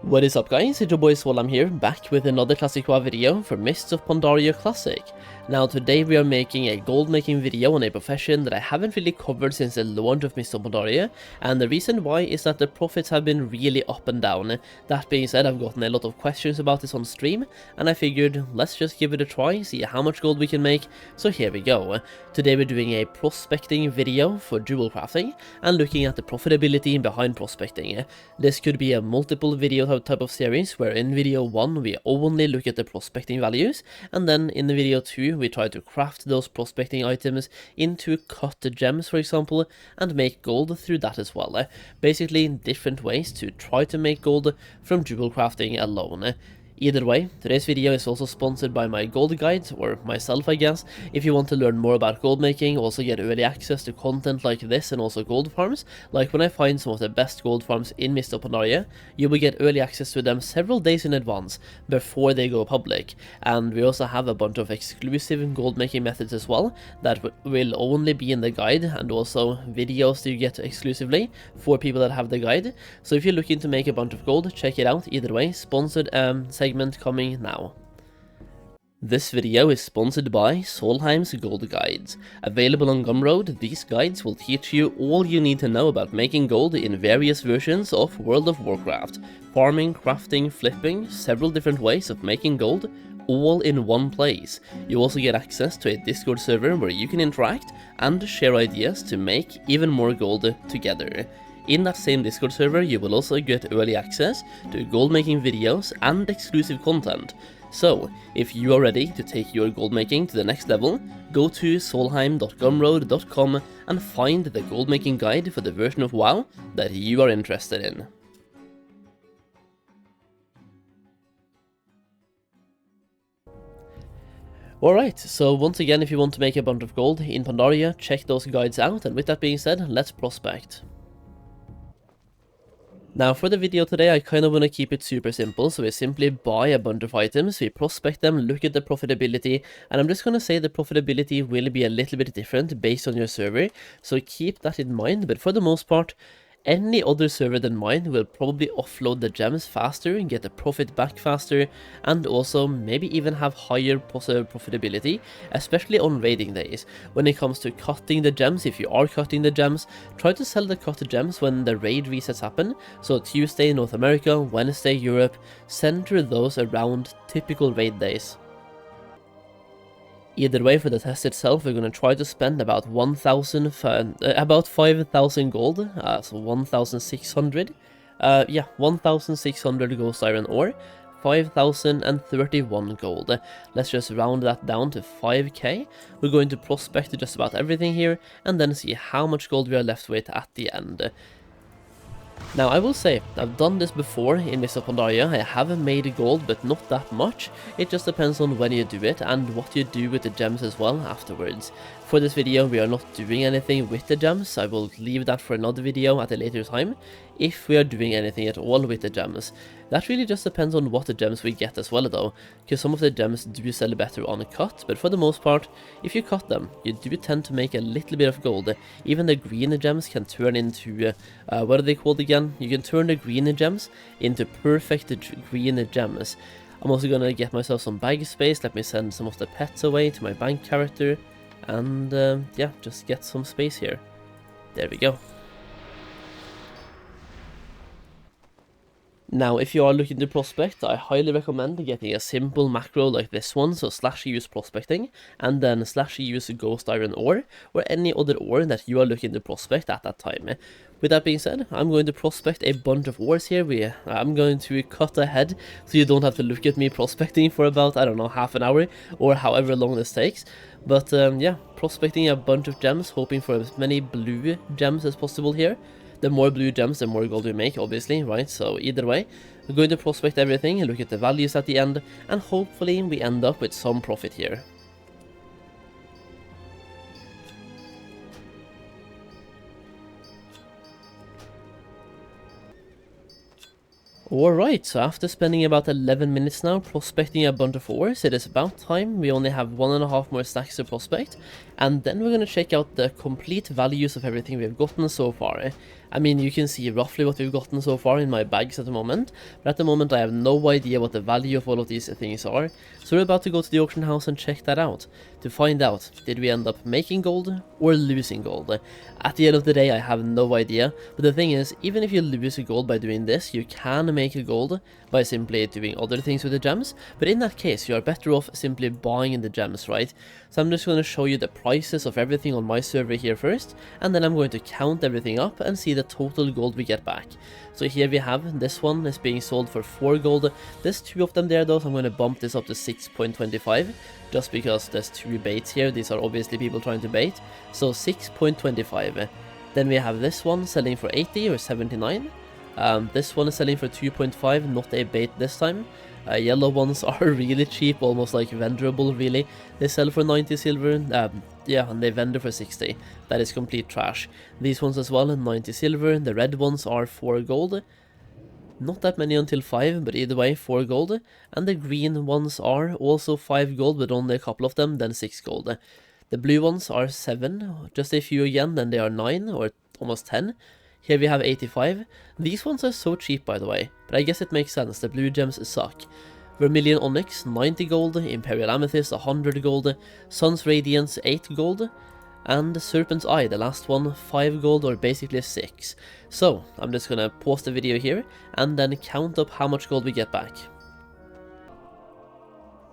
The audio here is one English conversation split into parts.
What is up guys, it's your boy Solheim here, back with another Classic WoW video for Mists of Pandaria Classic. Now today we are making a gold making video on a profession that I haven't really covered since the launch of Mists of Pandaria, and the reason why is that the profits have been really up and down. That being said, I've gotten a lot of questions about this on stream, and I figured let's just give it a try, see how much gold we can make, so here we go. Today we're doing a prospecting video for Jewelcrafting, and looking at the profitability behind prospecting. This could be a multiple video type of series, where in video 1 we only look at the prospecting values, and then in the video 2 we try to craft those prospecting items into cut gems, for example, and make gold through that as well. Basically different ways to try to make gold from Jewelcrafting alone. Either way, today's video is also sponsored by my gold guide, or myself I guess. If you want to learn more about gold making, also get early access to content like this and also gold farms, like when I find some of the best gold farms in Mists of Pandaria, you will get early access to them several days in advance before they go public. And we also have a bunch of exclusive gold making methods as well that will only be in the guide, and also videos that you get exclusively for people that have the guide. So if you're looking to make a bunch of gold, check it out. Either way, sponsored segment coming now. This video is sponsored by Solheim's Gold Guides. Available on Gumroad, these guides will teach you all you need to know about making gold in various versions of World of Warcraft. Farming, crafting, flipping, several different ways of making gold, all in one place. You also get access to a Discord server where you can interact and share ideas to make even more gold together. In that same Discord server, you will also get early access to gold making videos and exclusive content. So, if you are ready to take your gold making to the next level, go to solheim.gumroad.com and find the gold making guide for the version of WoW that you are interested in. Alright, so once again, if you want to make a bunch of gold in Pandaria, check those guides out, and with that being said, let's prospect. Now for the video today, I kind of want to keep it super simple, so we simply buy a bunch of items, we prospect them, look at the profitability, and I'm just going to say the profitability will be a little bit different based on your server, so keep that in mind. But for the most part, any other server than mine will probably offload the gems faster and get the profit back faster, and also maybe even have higher profitability, especially on raiding days. When it comes to cutting the gems, if you are cutting the gems, try to sell the cut gems when the raid resets happen. So Tuesday North America, Wednesday Europe, center those around typical raid days. Either way, for the test itself, we're going to try to spend about 5,000 gold, so 1,600. 1,600 ghost iron ore, 5,031 gold. Let's just round that down to 5k. We're going to prospect just about everything here, and then see how much gold we are left with at the end. Now I will say, I've done this before in Mists of Pandaria. I haven't made gold, but not that much. It just depends on when you do it and what you do with the gems as well afterwards. For this video we are not doing anything with the gems. I will leave that for another video at a later time, if we are doing anything at all with the gems. That really just depends on what the gems we get as well though, because some of the gems do sell better on a cut, but for the most part, if you cut them, you do tend to make a little bit of gold. Even the green gems can turn into, what are they called again? You can turn the green gems into perfect green gems. I'm also gonna get myself some bag space. Let me send some of the pets away to my bank character, and yeah, just get some space here. There we go. Now, if you are looking to prospect, I highly recommend getting a simple macro like this one, so /use prospecting, and then /use ghost iron ore, or any other ore that you are looking to prospect at that time. With that being said, I'm going to prospect a bunch of ores here. I'm going to cut ahead, so you don't have to look at me prospecting for about, I don't know, half an hour, or however long this takes. But yeah, prospecting a bunch of gems, hoping for as many blue gems as possible here. The more blue gems, the more gold we make, obviously, right? So either way, we're going to prospect everything, look at the values at the end, and hopefully we end up with some profit here. Alright, so after spending about 11 minutes now prospecting a bunch of ores, it is about time. We only have 1.5 more stacks to prospect, and then we're going to check out the complete values of everything we've gotten so far. I mean, you can see roughly what we've gotten so far in my bags at the moment, but at the moment I have no idea what the value of all of these things are, so we're about to go to the auction house and check that out, to find out, did we end up making gold or losing gold? At the end of the day, I have no idea, but the thing is, even if you lose gold by doing this, you can make gold by simply doing other things with the gems, but in that case, you are better off simply buying the gems, right? So I'm just going to show you the prices of everything on my server here first, and then I'm going to count everything up and see the total gold we get back. So here we have, this one is being sold for 4 gold, there's 2 of them there though, so I'm going to bump this up to 6.25, just because there's 2 baits here, these are obviously people trying to bait, so 6.25. Then we have this one selling for 80 or 79, this one is selling for 2.5, not a bait this time. Yellow ones are really cheap, almost like venderable really. They sell for 90 silver, yeah, and they vendor for 60. That is complete trash. These ones as well, 90 silver. The red ones are 4 gold. Not that many until 5, but either way, 4 gold. And the green ones are also 5 gold, but only a couple of them, then 6 gold. The blue ones are 7, just a few again, then they are 9, or almost 10. Here we have 85. These ones are so cheap, by the way, but I guess it makes sense, the blue gems suck. Vermilion Onyx, 90 gold, Imperial Amethyst, 100 gold, Sun's Radiance, 8 gold, and Serpent's Eye, the last one, 5 gold, or basically 6. So, I'm just gonna pause the video here, and then count up how much gold we get back.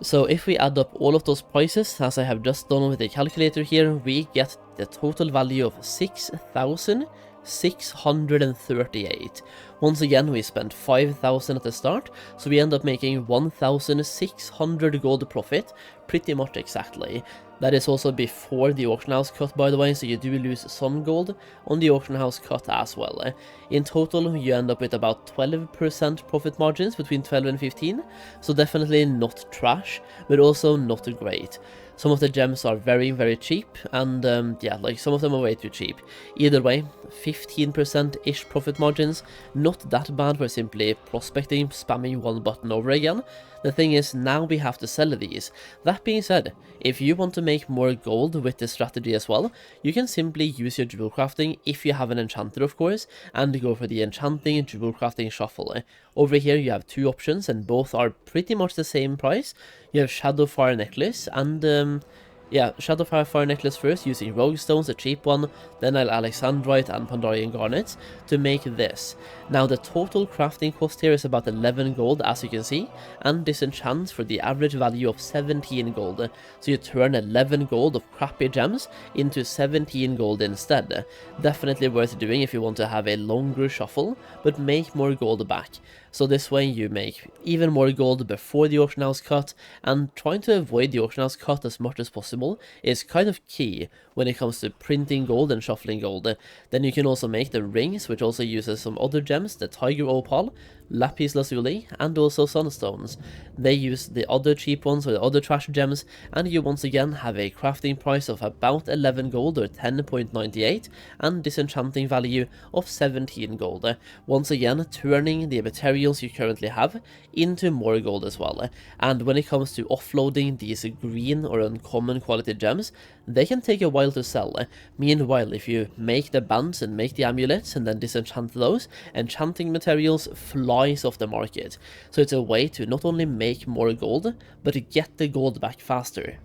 So if we add up all of those prices, as I have just done with the calculator here, we get the total value of 6,638. Once again, we spent 5,000 at the start, so we end up making 1,600 gold profit, pretty much exactly. That is also before the auction house cut, by the way, so you do lose some gold on the auction house cut as well. In total, you end up with about 12% profit margins, between 12 and 15, so definitely not trash, but also not great. Some of the gems are very, very cheap, and yeah, like some of them are way too cheap. Either way, 15%-ish profit margins, not that bad for simply prospecting, spamming one button over again. The thing is, now we have to sell these. That being said, if you want to make more gold with this strategy as well, you can simply use your jewel crafting, if you have an enchanter of course, and go for the enchanting jewel crafting shuffle. Over here you have 2 options, and both are pretty much the same price. You have Shadowfire Necklace, and yeah, Shadowfire Necklace first, using Rogue Stones, a cheap one, then Alexandrite and Pandarian Garnets to make this. Now the total crafting cost here is about 11 gold, as you can see, and this enchants for the average value of 17 gold. So you turn 11 gold of crappy gems into 17 gold instead. Definitely worth doing if you want to have a longer shuffle, but make more gold back. So this way you make even more gold before the auction house cut, and trying to avoid the auction house cut as much as possible is kind of key when it comes to printing gold and shuffling gold. Then you can also make the rings, which also uses some other gems, the Tiger Opal, Lapis Lazuli, and also Sunstones. They use the other cheap ones or the other trash gems, and you once again have a crafting price of about 11 gold or 10.98, and disenchanting value of 17 gold. Once again, turning the materials you currently have into more gold as well. And when it comes to offloading these green or uncommon quality gems, they can take a while to sell. Meanwhile, if you make the bands and make the amulets and then disenchant those, enchanting materials flies off the market. So it's a way to not only make more gold, but get the gold back faster.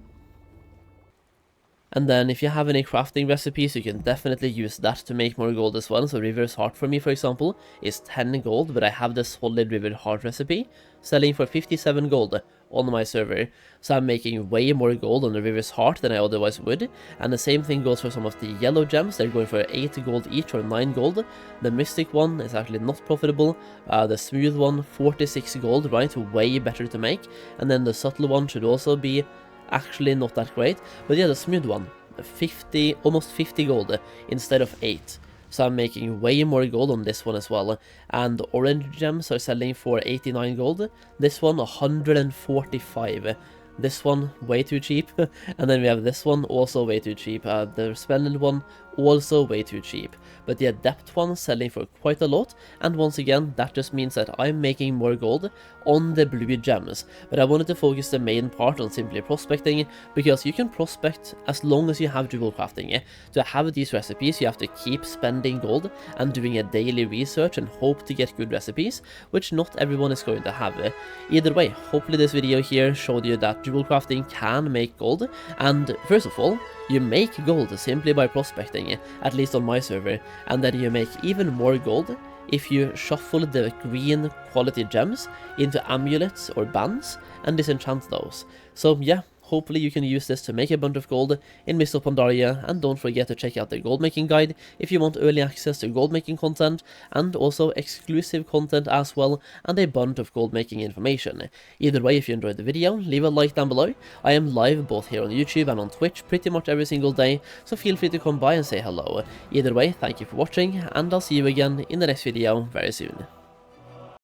And then if you have any crafting recipes, you can definitely use that to make more gold as well. So River's Heart for me, for example, is 10 gold, but I have the solid River Heart recipe selling for 57 gold on my server. So I'm making way more gold on the River's Heart than I otherwise would. And the same thing goes for some of the yellow gems. They're going for 8 gold each or 9 gold. The Mystic one is actually not profitable. The Smooth one, 46 gold, right? Way better to make. And then the Subtle one should also be actually not that great, but yeah, the Smooth one, almost 50 gold instead of 8, so I'm making way more gold on this one as well. And orange gems are selling for 89 gold, this one 145, this one way too cheap, and then we have this one also way too cheap. The Splendid one also way too cheap, but the adept ones selling for quite a lot, and once again that just means that I'm making more gold on the blue gems, but I wanted to focus the main part on simply prospecting, because you can prospect as long as you have Jewelcrafting. To have these recipes you have to keep spending gold and doing a daily research and hope to get good recipes, which not everyone is going to have. Either way, hopefully this video here showed you that Jewelcrafting can make gold, and first of all, you make gold simply by prospecting, at least on my server, and then you make even more gold if you shuffle the green quality gems into amulets or bands and disenchant those. So yeah, hopefully you can use this to make a bunch of gold in Mists of Pandaria, and don't forget to check out the gold making guide if you want early access to gold making content, and also exclusive content as well, and a bunch of gold making information. Either way, if you enjoyed the video, leave a like down below. I am live both here on YouTube and on Twitch pretty much every single day, so feel free to come by and say hello. Either way, thank you for watching, and I'll see you again in the next video very soon.